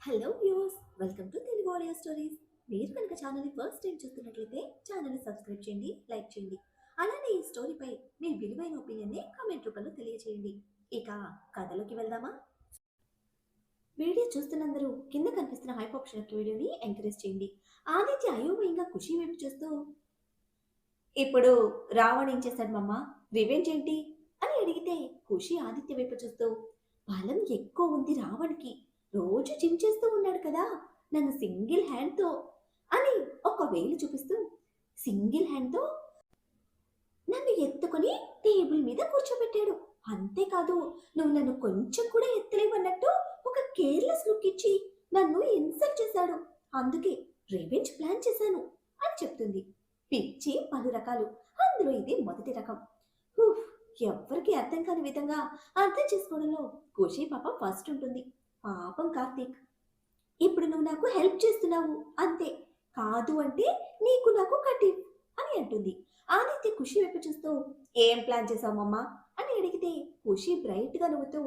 Hello viewers, welcome to Telugu audio stories. మీరు కనుక ఛానల్ని ఫస్ట్ టైం చూస్తున్నట్లయితే ఛానల్ని సబ్స్క్రైబ్ చేయండి, లైక్ చేయండి. అలానే ఈ స్టోరీపై మీ విలువైన ఒపీనియన్ని కామెంట్ రూపంలో తెలియచేయండి. ఇక కథలోకి వెళ్దామా? వీడియో చూస్తున్నందరూ కింద కనిపిస్తున్న హైప్ ఆప్షన్ యొక్క వీడియోని ఎంకరేజ్ చేయండి. ఆదిత్య అయోమయంగా ఖుషి వైపు చూస్తూ, ఇప్పుడు రావణ్ ఏం చేశాడు మమ్మ? రివెంజ్ ఏంటి అని అడిగితే ఖుషి ఆదిత్య వైపు చూస్తూ, బలం ఎక్కువ ఉంది రావణ్కి, రోజు జిమ్ చేస్తూ ఉన్నాడు కదా, నన్ను సింగిల్ హ్యాండ్తో అని ఒక వేలు చూపిస్తూ, సింగిల్ హ్యాండ్తో నన్ను ఎత్తుకొని టేబుల్ మీద కూర్చోబెట్టాడు. అంతేకాదు, నువ్వు నన్ను కొంచెం కూడా ఎత్తలేవన్నట్టు ఒక కేర్లెస్ లుక్ ఇచ్చి నన్ను ఇన్సల్ట్ చేశాడు. అందుకే రివెంజ్ ప్లాన్ చేశాను అని చెప్తుంది. పిచ్చి పలు రకాలు, అందులో ఇది మొదటి రకం. ఉఫ్, ఎవ్వరికి అర్థం కాని విధంగా అర్థం చేసుకోవడంలో ఖుషి పాప ఫస్ట్ ఉంటుంది. పాపం కార్తీక్, ఇప్పుడు నువ్వు నాకు హెల్ప్ చేస్తున్నావు అంతే, కాదు అంటే నీకు నాకు కట్టి అని అంటుంది. ఆదిత్య ఖుషి వైపు చూస్తూ, ఏం ప్లాన్ చేసావమ్మా అని అడిగితే ఖుషి బ్రైట్ గా నవ్వుతూ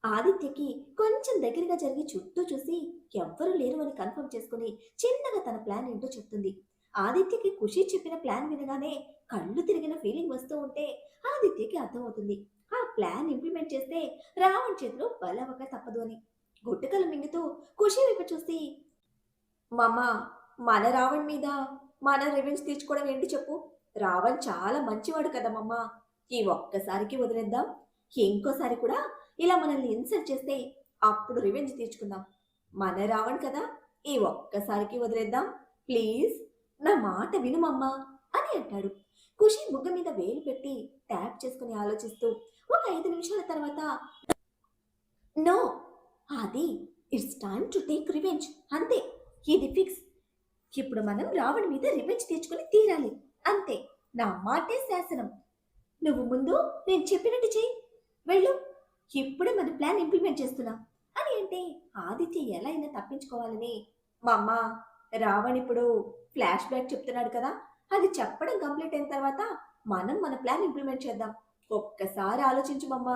ఆదిత్యకి కొంచెం దగ్గరగా జరిగి చుట్టూ చూసి ఎవ్వరూ లేరు అని కన్ఫర్మ్ చేసుకుని చిన్నగా తన ప్లాన్ ఏంటో చెప్తుంది. ఆదిత్యకి ఖుషి చెప్పిన ప్లాన్ వినగానే కళ్ళు తిరిగిన ఫీలింగ్ వస్తూ ఉంటే ఆదిత్యకి అర్థమవుతుంది, ఆ ప్లాన్ ఇంప్లిమెంట్ చేస్తే రావణ్ చేతిలో బలవక తప్పదు అని. గుట్టకలు మింగుతూ ఖుషి వైపు చూసి, మమ్మ, మన రావణ్ మీద మన రివెంజ్ తీర్చుకోవడం ఏంటి చెప్పు? రావణ్ చాలా మంచివాడు కదా మమ్మ, ఈ ఒక్కసారికి వదిలేద్దాం. ఇంకోసారి కూడా ఇలా మనల్ని ఇన్సల్ట్ చేస్తే అప్పుడు రివెంజ్ తీర్చుకుందాం. మన రావణ్ కదా, ఈ ఒక్కసారికి వదిలేద్దాం, ప్లీజ్ నా మాట వినుమమ్మా అని అంటాడు. ఖుషి బుగ్గ మీద వేలు పెట్టి ట్యాప్ చేసుకుని ఆలోచిస్తూ ఒక 5 నిమిషాల తర్వాత, నో, అది it's time to take revenge, అంతే, ఇది ఫిక్స్. ఇప్పుడు మనం రావణ్ మీద రివెంజ్ తీర్చుకుని తీరాలి, అంతే, నా మాటే శాసనం. నువ్వు ముందు నేను చెప్పినట్టు చెయ్యి, వెళ్ళు, ఇప్పుడే మన ప్లాన్ ఇంప్లిమెంట్ చేస్తున్నా అని అంటే ఆదిత్య ఎలా అయినా తప్పించుకోవాలని, మా అమ్మ, రావణ్ ఇప్పుడు ఫ్లాష్ బ్యాక్ చెప్తున్నాడు కదా, అది చెప్పడం కంప్లీట్ అయిన తర్వాత మనం మన ప్లాన్ ఇంప్లిమెంట్ చేద్దాం. ఒక్కసారి ఆలోచించు మమ్మ,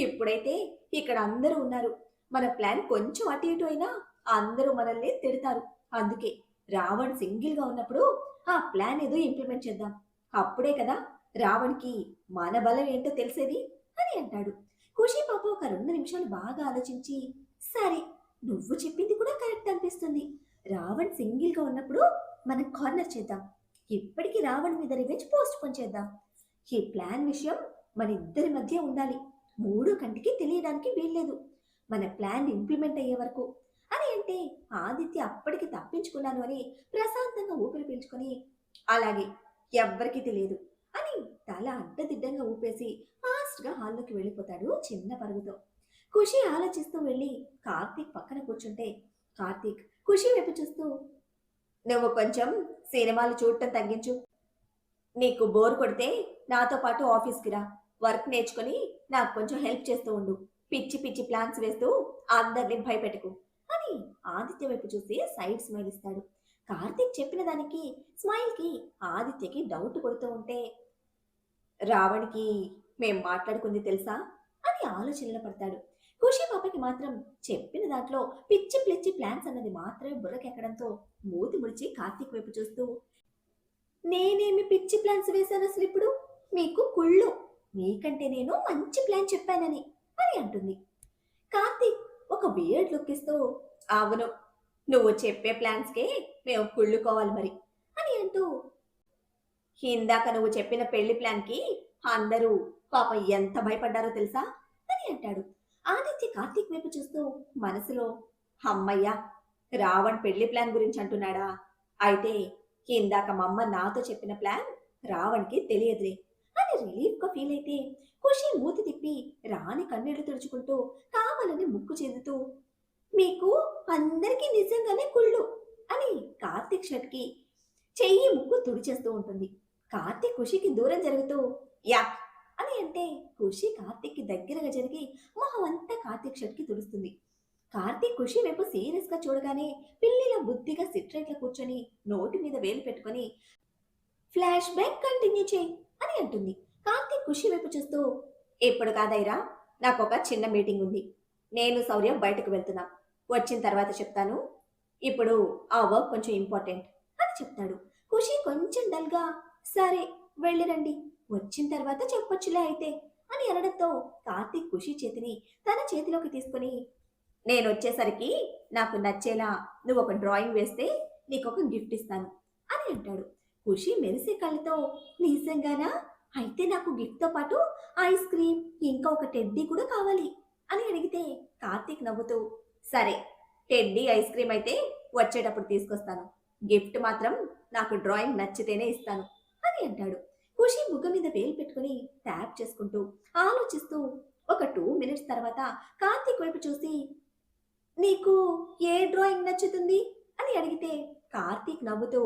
ఇప్పుడైతే ఇక్కడ అందరూ ఉన్నారు, మన ప్లాన్ కొంచెం అటు ఇటు అయినా అందరూ మనల్ని తిడతారు. అందుకే రావణ్ సింగిల్ గా ఉన్నప్పుడు ఆ ప్లాన్ ఏదో ఇంప్లిమెంట్ చేద్దాం, అప్పుడే కదా రావణ్కి మన బలం ఏంటో తెలిసేది అని అంటాడు. ఖుషి పాప ఒక 2 నిమిషాలు బాగా ఆలోచించి, సరే, నువ్వు చెప్పింది కూడా కరెక్ట్ అనిపిస్తుంది, రావణ్ సింగిల్ గా ఉన్నప్పుడు మనం కార్నర్ చేద్దాం, ఇప్పటికి రావణ్ మీద రివెంజ్ పోస్ట్ పోన్ చేద్దాం. ఈ ప్లాన్ విషయం మన ఇద్దరి మధ్య ఉండాలి, మూడో కంటికి తెలియడానికి వీల్లేదు, మన ప్లాన్ ఇంప్లిమెంట్ అయ్యే వరకు అని అంటే ఆదిత్య అప్పటికి తప్పించుకున్నాను అని ప్రశాంతంగా ఊపిరి పీల్చుకొని, అలాగే, ఎవ్వరికీ తెలియదు అని తల అడ్డదిడ్డంగా ఊపేసి ఫాస్ట్ గా హాల్లోకి వెళ్ళిపోతాడు చిన్న పరుగుతో. ఖుషి ఆలోచిస్తూ వెళ్ళి కార్తీక్ పక్కన కూర్చుంటే కార్తీక్ ఖుషి వైపు చూస్తూ, నువ్వు కొంచెం సినిమాలు చూడటం తగ్గించు, నీకు బోర్ కొడితే నాతో పాటు ఆఫీస్కి రా, వర్క్ నేర్చుకుని నాకు కొంచెం హెల్ప్ చేస్తూ ఉండు, పిచ్చి పిచ్చి ప్లాన్స్ వేస్తూ అందరినీ భయపెట్టుకు అని ఆదిత్య వైపు చూసి సైడ్ స్మైల్ ఇస్తాడు. కార్తీక్ చెప్పిన దానికి స్మైల్ కి ఆదిత్యకి డౌట్ కొడుతూ ఉంటే, రావణ్కి మేం మాట్లాడుకుంది తెలుసా అని ఆలోచనలో పడతాడు. ఖుషి పాపకి మాత్రం చెప్పిన దాంట్లో పిచ్చి పిచ్చి ప్లాన్స్ అన్నది మాత్రమే బుర్రకెక్కడంతో మూతి ముడిచి కార్తీక్ వైపు చూస్తూ, నేనేమి పిచ్చి ప్లాన్స్ వేశాను అసలు ఇప్పుడు, మీకు కుళ్ళు, నీకంటే నేను మంచి ప్లాన్ చెప్పానని అని అంటుంది. కార్తీక్ ఒక బియర్డ్ లుక్ ఇస్తూ, అవును, నువ్వు చెప్పే ప్లాన్స్కే మేము కుళ్ళుకోవాలి మరి అని అంటూ, ఇందాక నువ్వు చెప్పిన పెళ్లి ప్లాన్కి అందరూ పాపం ఎంత భయపడ్డారో తెలుసా అని అంటాడు. ఆదిత్య కార్తీక్ వైపు చూస్తూ మనసులో, అమ్మయ్యా, రావణ్ పెళ్లి ప్లాన్ గురించి అంటున్నాడా, అయితే ఇందాక మా అమ్మ నాతో చెప్పిన ప్లాన్ రావణ్కి తెలియదులే అని రిలీఫ్ గా ఫీల్ అయితే ఖుషి మూతి తిప్పి రాని కన్నీళ్లు తుడుచుకుంటూ కావాలని ముక్కు చెందుతూ, మీకు అందరికీ నిజంగానే కుళ్ళు అని కార్తీక్ షర్ట్ కి చెయ్యి ముక్కు తుడిచేస్తూ ఉంటుంది. కార్తీక్ ఖుషికి దూరం జరుగుతూ, యాక్ అని అంటే ఖుషి కార్తీక్ కి దగ్గరగా జరిగి మొహం అంతా కార్తీక్ షర్ట్ కి తుడుస్తుంది. కార్తీక్ ఖుషి వైపు సీరియస్ గా చూడగానే పిల్లిలా బుద్ధిగా సిట్రైట్ లో కూర్చొని నోటి మీద వేలు పెట్టుకొని, ఫ్లాష్ బ్యాక్ కంటిన్యూ చేయి అని అంటుంది. కార్తీక్ ఖుషి వైపు చూస్తూ, ఇప్పుడు కాదైరా, నాకు ఒక చిన్న మీటింగ్ ఉంది, నేను శౌర్యం బయటకు వెళ్తున్నాం, వచ్చిన తర్వాత చెప్తాను. ఇప్పుడు ఆ వర్క్ కొంచెం ఇంపార్టెంట్ అని చెప్తాడు. ఖుషి కొంచెం డల్‌గా సరే వెళ్ళిరండి. వచ్చిన తర్వాత చెప్పొచ్చులే అయితే అని అనడంతో కార్తీక్ ఖుషి చేతిని తన చేతిలోకి తీసుకొని నేనొచ్చేసరికి నాకు నచ్చేలా నువ్వొక డ్రాయింగ్ వేస్తే నీకొక గిఫ్ట్ ఇస్తాను అని అంటాడు. ఖుషి మెరిసే కళ్ళతో నిజంగానా? అయితే నాకు గిఫ్ట్‌తో పాటు ఐస్ క్రీమ్, ఇంకా ఒక టెడ్డీ కూడా కావాలి అని అడిగితే కార్తీక్ నవ్వుతూ సరే టెడ్డీ, ఐస్ క్రీమ్ అయితే వచ్చేటప్పుడు తీసుకొస్తాను. గిఫ్ట్ మాత్రం నాకు డ్రాయింగ్ నచ్చితేనే ఇస్తాను అని అంటాడు. ఖుషి బుగ్గ మీద వేలు పెట్టుకొని ట్యాప్ చేసుకుంటూ ఆలోచిస్తూ ఒక 2 మినిట్స్ తర్వాత కార్తీక్ వైపు చూసి నీకు ఏ డ్రాయింగ్ నచ్చుతుంది అని అడిగితే కార్తీక్ నవ్వుతూ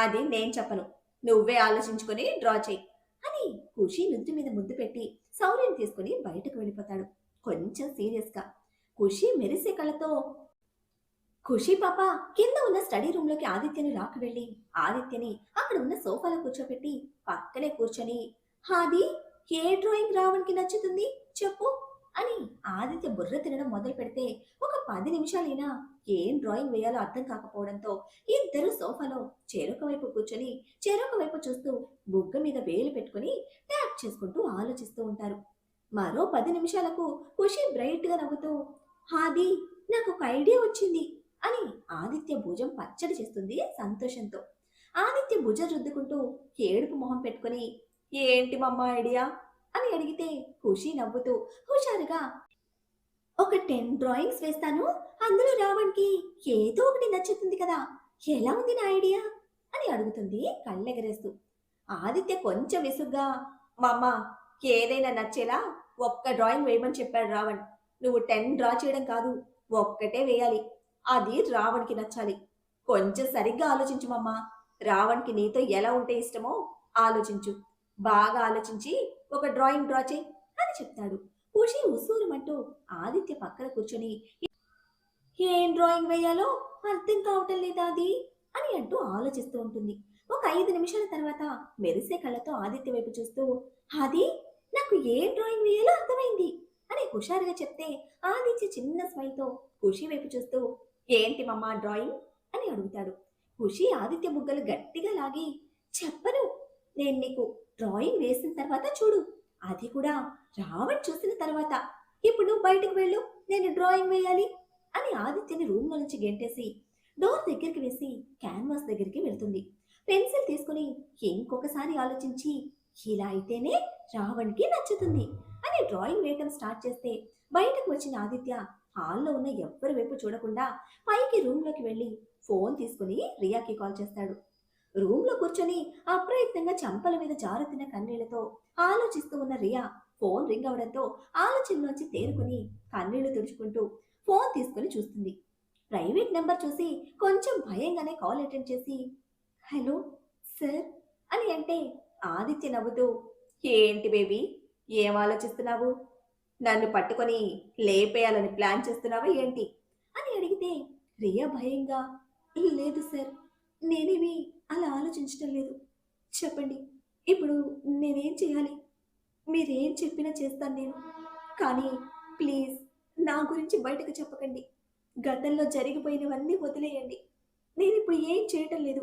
అది నేను చెప్పను. నువ్వే ఆలోచించుకొని డ్రా చెయ్యి అని ఖుషి నుదుటి మీద ముద్దు పెట్టి సౌర్యం తీసుకుని బయటకు వెళ్ళిపోతాడు. కొంచెం సీరియస్ గా ఖుషి మెరిసే కళ్ళతో ఖుషి పాప కింద ఉన్న స్టడీ రూమ్ లోకి ఆదిత్యని లాక్కు వెళ్ళి ఆదిత్యని అక్కడ ఉన్న సోఫాలో కూర్చోబెట్టి పక్కనే కూర్చొని హాది ఏ డ్రాయింగ్ రావణ్కి నచ్చుతుంది చెప్పు అని ఆదిత్య బుర్ర తినడం మొదలు పెడితే ఒక 10 నిమిషాలైనా ఏం డ్రాయింగ్ వేయాలో అర్థం కాకపోవడంతో ఇద్దరు సోఫాలో చెరొక వైపు కూర్చొని చెరొక వైపు చూస్తూ బుగ్గ మీద వేలు పెట్టుకుని ట్యాప్ చేసుకుంటూ ఆలోచిస్తూ ఉంటారు. మరో 10 నిమిషాలకు ఖుషి బ్రైట్ గా నవ్వుతూ హాది నాకు ఒక ఐడియా వచ్చింది అని ఆదిత్య భుజం పచ్చడి చేస్తుంది సంతోషంతో. ఆదిత్య భుజం రుద్దుకుంటూ ఏడుపు మొహం పెట్టుకుని ఏంటి మమ్మ ఐడియా అని అడిగితే ఖుషి నవ్వుతూ హుషారుగా ఒక 10 డ్రాయింగ్స్ వేస్తాను, అందులో రావణ్కి ఏదో ఒకటి నచ్చుతుంది కదా, ఎలా ఉంది నా ఐడియా అని అడుగుతుంది కళ్ళెగరేస్తూ. ఆదిత్య కొంచెం విసుగ్గా మమ్మ ఏదైనా నచ్చేలా ఒక్క డ్రాయింగ్ వేయమని చెప్పాడు రావణ్. నువ్వు 10 డ్రా చేయడం కాదు, ఒక్కటే వేయాలి. అది రావణ్కి నచ్చాలి. కొంచెం సరిగ్గా ఆలోచించు మమ్మా. రావణ్కి నీతో ఎలా ఉంటే ఇష్టమో ఆలోచించు. బాగా ఆలోచించి ఒక డ్రాయింగ్ డ్రా చేయి అని చెప్తాడు. ఖుషి ఉసూరుమంటూ ఆదిత్య పక్కన కూర్చొని ఏం డ్రాయింగ్ వేయాలో అర్థం కావటం లేదా అది అని అంటూ ఆలోచిస్తూ ఉంటుంది. ఒక 5 నిమిషాల తర్వాత మెరిసే కళ్ళతో ఆదిత్య వైపు చూస్తూ అది నాకు ఏ డ్రాయింగ్ వేయాలో అర్థమైంది అని హుషారుగా చెప్తే ఆదిత్య చిన్న స్మైల్తో ఖుషి వైపు చూస్తూ ఏంటి మమ్మా డ్రాయింగ్ అని అడుగుతాడు. ఖుషి ఆదిత్య బుగ్గలు గట్టిగా లాగి చెప్పను, నేను నీకు డ్రాయింగ్ వేసిన తర్వాత చూడు, అది కూడా రావణ్ చూసిన తర్వాత. ఇప్పుడు నువ్వు బయటకు వెళ్ళు, నేను డ్రాయింగ్ వేయాలి అని ఆదిత్యని రూమ్లో నుంచి గెంటేసి డోర్ దగ్గరికి వేసి క్యాన్వాస్ దగ్గరికి వెళ్తుంది. పెన్సిల్ తీసుకుని ఇంకొకసారి ఆలోచించి ఇలా అయితేనే రావణ్కి నచ్చుతుంది అని డ్రాయింగ్ వేయటం స్టార్ట్ చేస్తే బయటకు వచ్చిన ఆదిత్య హాల్లో ఉన్న ఎవ్వరి వైపు చూడకుండా పైకి రూమ్లోకి వెళ్ళి ఫోన్ తీసుకుని రియాకి కాల్ చేస్తాడు. రూమ్లో కూర్చొని అప్రయత్నంగా చంపల మీద జారుతున్న కన్నీళ్లతో ఆలోచిస్తూ ఉన్న రియా ఫోన్ రింగ్ అవడంతో ఆలోచనలోంచి తేరుకుని కన్నీళ్లు తుడుచుకుంటూ ఫోన్ తీసుకుని చూస్తుంది. ప్రైవేట్ నెంబర్ చూసి కొంచెం భయంగానే కాల్ అటెండ్ చేసి హలో సార్ అని అంటే ఆదిత్య నవ్వుతూ ఏంటి బేబీ, ఏం ఆలోచిస్తున్నావు? నన్ను పట్టుకొని లేపేయాలని ప్లాన్ చేస్తున్నావా ఏంటి అని అడిగితే రియా భయంగా లేదు సార్, నేనేమి అలా ఆలోచించటం లేదు. చెప్పండి, ఇప్పుడు నేనేం చేయాలి? మీరేం చెప్పినా చేస్తాను నేను. కానీ ప్లీజ్ నా గురించి బయటకు చెప్పకండి. గతంలో జరిగిపోయినవన్నీ వదిలేయండి. నేనిప్పుడు ఏం చేయటం లేదు.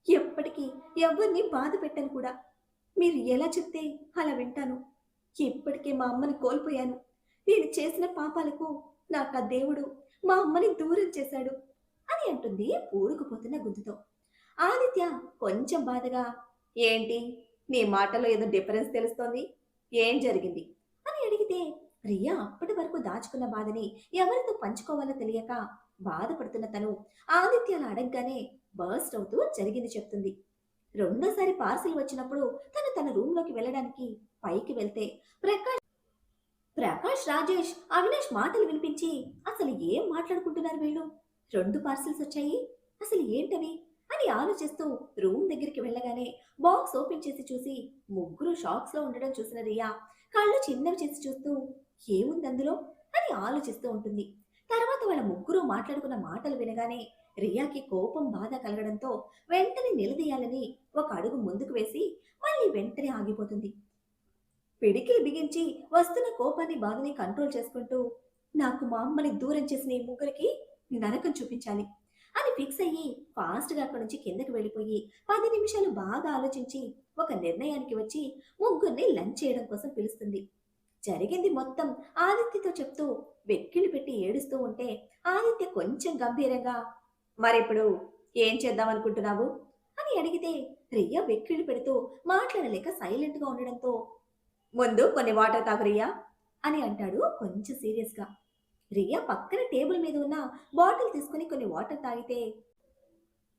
ఎప్పటికీ ఎవరిని బాధ పెట్టను కూడా. మీరు ఎలా చెప్తే అలా వింటాను. ఇప్పటికే మా అమ్మని కోల్పోయాను. నేను చేసిన పాపాలకు నాకు ఆ దేవుడు మా అమ్మని దూరం చేశాడు అని అంటుంది ఊరుకుపోతున్న గొంతుతో. ఆదిత్య కొంచెం బాధగా ఏంటి నీ మాటలో ఏదో డిఫరెన్స్ తెలుస్తోంది, ఏం జరిగింది అని అడిగితే రియా అప్పటి వరకు దాచుకున్న బాధని ఎవరితో పంచుకోవాలో తెలియక బాధపడుతున్న తను ఆదిత్య అలా అడగగానే బర్స్ట్ అవుతూ జరిగింది చెప్తుంది. రెండోసారి పార్సిల్ వచ్చినప్పుడు తను తన రూమ్లోకి వెళ్ళడానికి పైకి వెళ్తే ప్రకాష్ ప్రకాష్ రాజేష్ అవినాష్ మాటలు వినిపించి అసలు ఏం మాట్లాడుకుంటున్నారు వీళ్ళు, 2 పార్సిల్స్ వచ్చాయి, అసలు ఏంటవి అని ఆలోచిస్తూ రూమ్ దగ్గరికి వెళ్ళగానే బాక్స్ ఓపెన్ చేసి చూసి ముగ్గురు షాక్స్ లో ఉండడం చూసిన రియా కళ్ళు చిన్నవి చేసి చూస్తూ ఏముంది అందులో అని ఆలోచిస్తూ ఉంటుంది. తర్వాత వాళ్ళ ముగ్గురు మాట్లాడుకున్న మాటలు వినగానే రియాకి కోపం బాధ కలగడంతో వెంటనే నిలదీయాలని ఒక అడుగు ముందుకు వేసి మళ్ళీ వెంటనే ఆగిపోతుంది. పిడికిలు బిగించి వస్తున్న కోపాన్ని బాధని కంట్రోల్ చేసుకుంటూ నాకు మా అమ్మని దూరం చేసిన ఈ ముగ్గురికి నరకం చూపించాలి అని ఫిక్స్ అయ్యి ఫాస్ట్గా అక్కడి నుంచి కిందకి వెళ్ళిపోయి 10 నిమిషాలు బాగా ఆలోచించి ఒక నిర్ణయానికి వచ్చి ముగ్గురిని లంచ్ చేయడం కోసం పిలుస్తుంది. జరిగింది మొత్తం ఆదిత్యతో చెప్తూ వెక్కిళ్ళు పెట్టి ఏడుస్తూ ఉంటే ఆదిత్య కొంచెం గంభీరంగా, మరిప్పుడు ఏం చేద్దాం అనుకుంటున్నావు అని అడిగితే రియా వెక్కిళ్ళు పెడుతూ మాట్లాడలేక సైలెంట్ గా ఉండడంతో, ముందు కొన్ని వాటర్ తాగు రియా అని అంటాడు కొంచెం సీరియస్ గా. రియా పక్కన టేబుల్ మీద ఉన్న బాటిల్ తీసుకుని కొన్ని వాటర్ తాగితే,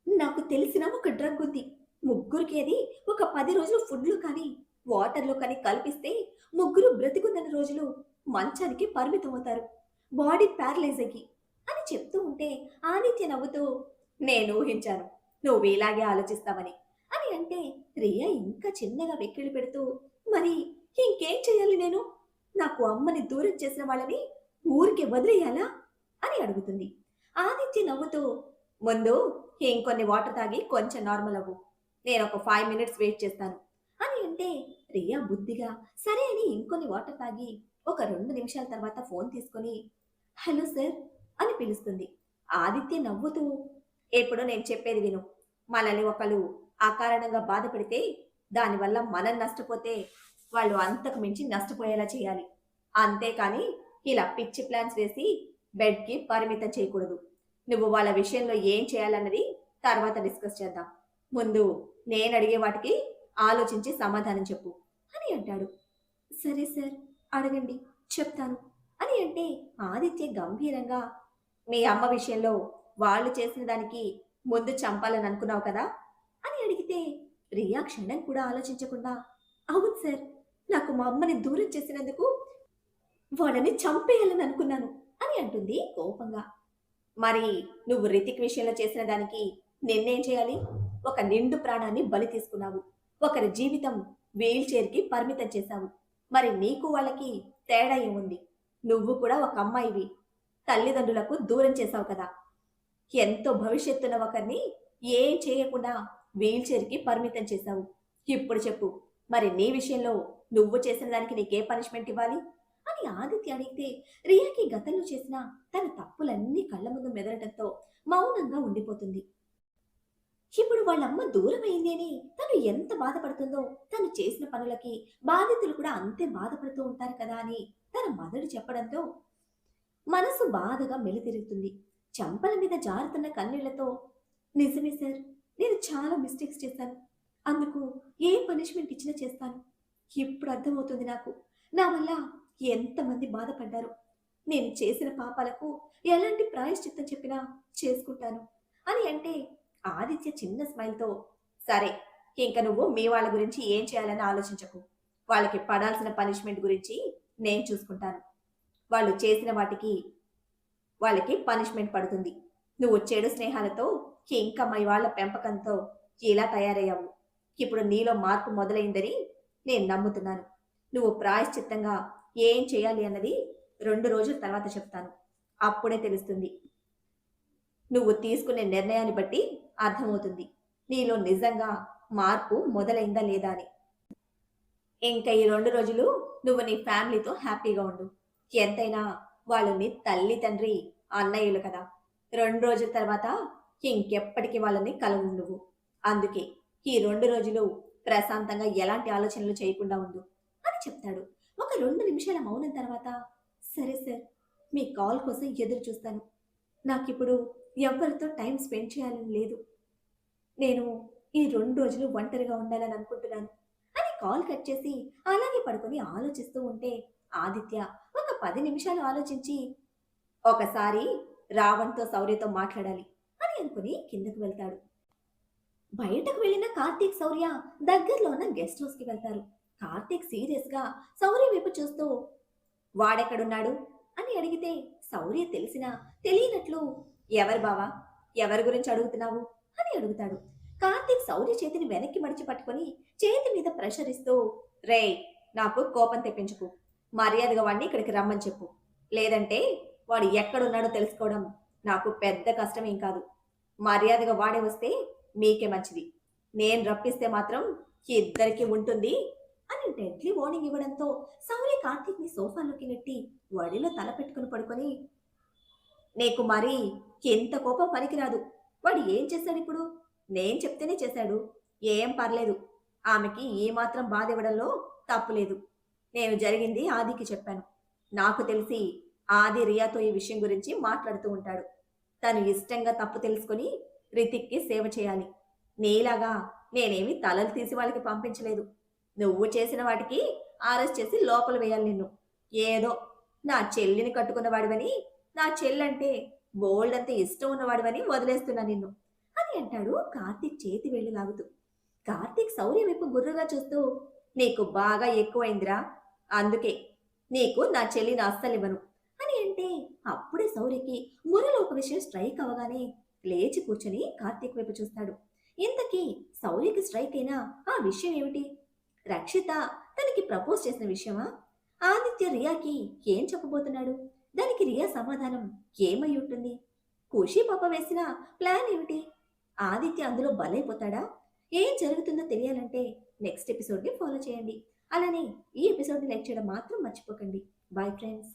నాకు తెలిసిన ఒక డ్రగ్ ఉంది. ముగ్గురికి అది ఒక 10 రోజులు ఫుడ్లో కానీ వాటర్లో కానీ కల్పిస్తే ముగ్గురు బ్రతికున్న రోజులు మంచానికి పరిమితం అవుతారు, బాడీ ప్యారలైజ్ అయ్యి అని చెప్తూ ఉంటే ఆదిత్య నవ్వుతూ, నేను ఊహించాను నువ్వు ఇలాగే ఆలోచిస్తావని అని అంటే రియా ఇంకా చిన్నగా వెక్కిళ్ళు పెడుతూ, మరి ఇంకేం చేయాలి నేను? నాకు అమ్మని దూరం చేసిన వాళ్ళని ఊరికే వదిలేయాలా అని అడుగుతుంది. ఆదిత్య నవ్వుతూ, ముందు ఇంకొన్ని వాటర్ తాగి కొంచెం నార్మల్ అవ్వు, నేను ఒక 5 మినిట్స్ వెయిట్ చేస్తాను అని అంటే రియా బుద్ధిగా సరే అని ఇంకొన్ని వాటర్ తాగి ఒక 2 నిమిషాల తర్వాత ఫోన్ తీసుకొని, హలో సార్ అని పిలుస్తుంది. ఆదిత్య నవ్వుతూ, ఇప్పుడు నేను చెప్పేది విను. మనల్ని ఒకళ్ళు అకారణంగా బాధ పెడితే దానివల్ల మనం నష్టపోతే వాళ్ళు అంతకు మించి నష్టపోయేలా చేయాలి. అంతేకాని ఇలా పిచ్చి ప్లాన్స్ వేసి బెడ్కి పరిమితం చేయకూడదు. నువ్వు వాళ్ళ విషయంలో ఏం చేయాలన్నది తర్వాత డిస్కస్ చేద్దాం. ముందు నేను అడిగే వాటికి ఆలోచించి సమాధానం చెప్పు అని అంటాడు. సరే సార్, అడగండి, చెప్తాను అని అంటే ఆదిత్య గంభీరంగా, మీ అమ్మ విషయంలో వాళ్ళు చేసిన దానికి ముందు చంపాలని అనుకున్నావు కదా అని అడిగితే రియా క్షణం కూడా ఆలోచించకుండా, అవును సార్, నాకు మా అమ్మని దూరం చేసినందుకు వాళ్ళని చంపేయాలని అనుకున్నాను అని అంటుంది కోపంగా. మరి నువ్వు రితిక్ విషయంలో చేసిన దానికి నిన్నేం చేయాలి? ఒక నిండు ప్రాణాన్ని బలి తీసుకున్నావు, ఒకరి జీవితం వీల్ చైర్కి పరిమితం చేశావు. మరి నీకు వాళ్ళకి తేడా ఏముంది? నువ్వు కూడా ఒక అమ్మాయివి, తల్లిదండ్రులకు దూరం చేశావు కదా. ఎంతో భవిష్యత్తున్న ఒకరిని ఏం చేయకుండా వీల్ చైర్కి పరిమితం చేశావు. ఇప్పుడు చెప్పు, మరి నీ విషయంలో నువ్వు చేసిన దానికి నీకే పనిష్మెంట్ ఇవ్వాలి అని ఆదిత్య అడిగితే రియాకి గతంలో చేసిన తన తప్పులన్నీ కళ్ళ ముందు మెదలటంతో మౌనంగా ఉండిపోతుంది. ఇప్పుడు వాళ్ళమ్మ దూరం అయింది అని తను ఎంత బాధపడుతుందో తను చేసిన పనులకి బాధితులు కూడా అంతే బాధపడుతూ ఉంటారు కదా అని తన మదడు చెప్పడంతో మనసు బాధగా మెలితిరుగుతుంది. చంపల మీద జారుతున్న కన్నీళ్లతో, నిజమే సార్, నేను చాలా మిస్టేక్స్ చేశాను, అందుకు ఏ పనిష్మెంట్ ఇచ్చినా చేస్తాను. ఇప్పుడు అర్థమవుతుంది నాకు, నా వల్ల ఎంతమంది బాధపడ్డారు. నేను చేసిన పాపాలకు ఎలాంటి ప్రాయశ్చిత్తం చెప్పినా చేసుకుంటాను అని అంటే ఆదిత్య చిన్న స్మైల్తో, సరే, ఇంక నువ్వు మీ వాళ్ళ గురించి ఏం చేయాలని ఆలోచించకు. వాళ్ళకి పడాల్సిన పనిష్మెంట్ గురించి నేను చూసుకుంటాను. వాళ్ళు చేసిన వాటికి వాళ్ళకి పనిష్మెంట్ పడుతుంది. నువ్వు చెడు స్నేహాలతో ఇంకా మీ వాళ్ళ పెంపకంతో ఇలా తయారయ్యావు. ఇప్పుడు నీలో మార్పు మొదలైందని నేను నమ్ముతున్నాను. నువ్వు ప్రాయశ్చిత్తంగా ఏం చేయాలి అన్నది 2 రోజుల తర్వాత చెప్తాను. అప్పుడే తెలుస్తుంది. నువ్వు తీసుకునే నిర్ణయాన్ని బట్టి అర్థమవుతుంది నీలో నిజంగా మార్పు మొదలైందా లేదా అని. ఇంకా ఈ 2 రోజులు నువ్వు నీ ఫ్యామిలీతో హ్యాపీగా ఉండు. ఎంతైనా వాళ్ళు నీ తల్లి తండ్రి అన్నయ్యలు కదా. 2 రోజుల తర్వాత ఇంకెప్పటికీ వాళ్ళని కలవు నువ్వు. అందుకే ఈ 2 రోజులు ప్రశాంతంగా ఎలాంటి ఆలోచనలు చేయకుండా ఉండు అని చెప్తాడు. ఒక 2 నిమిషాల మౌనం తర్వాత, సరే సార్, మీ కాల్ కోసం ఎదురు చూస్తాను. నాకిప్పుడు ఎవరితో టైం స్పెండ్ చేయాలని లేదు. నేను ఈ 2 రోజులు ఒంటరిగా ఉండాలని అనుకుంటున్నాను అని కాల్ కట్ చేసి అలాగే పడుకొని ఆలోచిస్తూ ఉంటే ఆదిత్య ఒక 10 నిమిషాలు ఆలోచించి, ఒకసారి రావణ్తో శౌర్యతో మాట్లాడాలి అని అనుకుని కిందకు వెళ్తాడు. బయటకు వెళ్ళిన కార్తీక్ శౌర్య దగ్గరలో ఉన్న గెస్ట్ హౌస్ కి వెళ్తారు. కార్తీక్ సీరియస్ గా శౌర్య వైపు చూస్తూ, వాడెక్కడున్నాడు అని అడిగితే శౌర్య తెలిసినా తెలియనట్లు, ఎవరు బావా, ఎవరి గురించి అడుగుతున్నావు అని అడుగుతాడు. కార్తీక్ శౌర్య చేతిని వెనక్కి మడిచి పట్టుకొని చేతి మీద ప్రెషర్ ఇస్తూ, రే, నాకు కోపం తెప్పించుకు, మర్యాదగా వాడిని ఇక్కడికి రమ్మని చెప్పు, లేదంటే వాడు ఎక్కడున్నాడో తెలుసుకోవడం నాకు పెద్ద కష్టమేం కాదు. మర్యాదగా వాడే వస్తే మీకే మంచిది, నేను రప్పిస్తే మాత్రం ఇద్దరికి ఉంటుంది అని డెడ్లీ వార్నింగ్ ఇవ్వడంతో శౌర్య కార్తీక్ ని సోఫాలోకి నెట్టి వడిలో తల పెట్టుకుని పడుకొని, నీకు మరీ ఎంత కోపం పనికిరాదు. వాడు ఏం చేశాడిప్పుడు? నేను చెప్తేనే చేశాడు. ఏం పర్లేదు. ఆమెకి ఏమాత్రం బాధివ్వడంలో తప్పులేదు. నేను జరిగింది ఆదికి చెప్పాను. నాకు తెలిసి ఆది రియాతో ఈ విషయం గురించి మాట్లాడుతూ ఉంటాడు. తను ఇష్టంగా తప్పు తెలుసుకొని రితిక్కి సేవ చేయాలి. నీలాగా నేనేమి తలలు తీసి వాళ్ళకి పంపించలేదు. నువ్వు చేసిన వాటికి అరెస్ట్ చేసి లోపల వేయాలి నిన్ను. ఏదో నా చెల్లిని కట్టుకున్నవాడివని, నా చెల్లంటే బోల్డంత ఇష్టం ఉన్నవాడివని వదిలేస్తున్నా నిన్ను అని అంటాడు కార్తీక్ చేతి వేళ్ళు లాగుతూ. కార్తీక్ శౌర్య వైపు గుర్రుగా చూస్తూ, నీకు బాగా ఎక్కువైందిరా, అందుకే నీకు నా చెల్లిని అస్సలివ్వను అని అంటే, అప్పుడే శౌర్యకి మురలో ఒక విషయం స్ట్రైక్ అవగానే లేచి కూర్చొని కార్తీక్ వైపు చూస్తాడు. ఇంతకీ శౌర్యకి స్ట్రైక్ అయినా ఆ విషయం ఏమిటి? రక్షిత తనకి ప్రపోజ్ చేసిన విషయమా? ఆదిత్య రియాకి ఏం చెప్పబోతున్నాడు? దానికి రియా సమాధానం ఏమై ఉంటుంది? ఖుషి పాప వేసిన ప్లాన్ ఏమిటి? ఆదిత్య అందులో బలైపోతాడా? ఏం జరుగుతుందో తెలియాలంటే నెక్స్ట్ ఎపిసోడ్ని ఫాలో చేయండి. అలానే ఈ ఎపిసోడ్ని లైక్ చేయడం మాత్రం మర్చిపోకండి. Bye friends.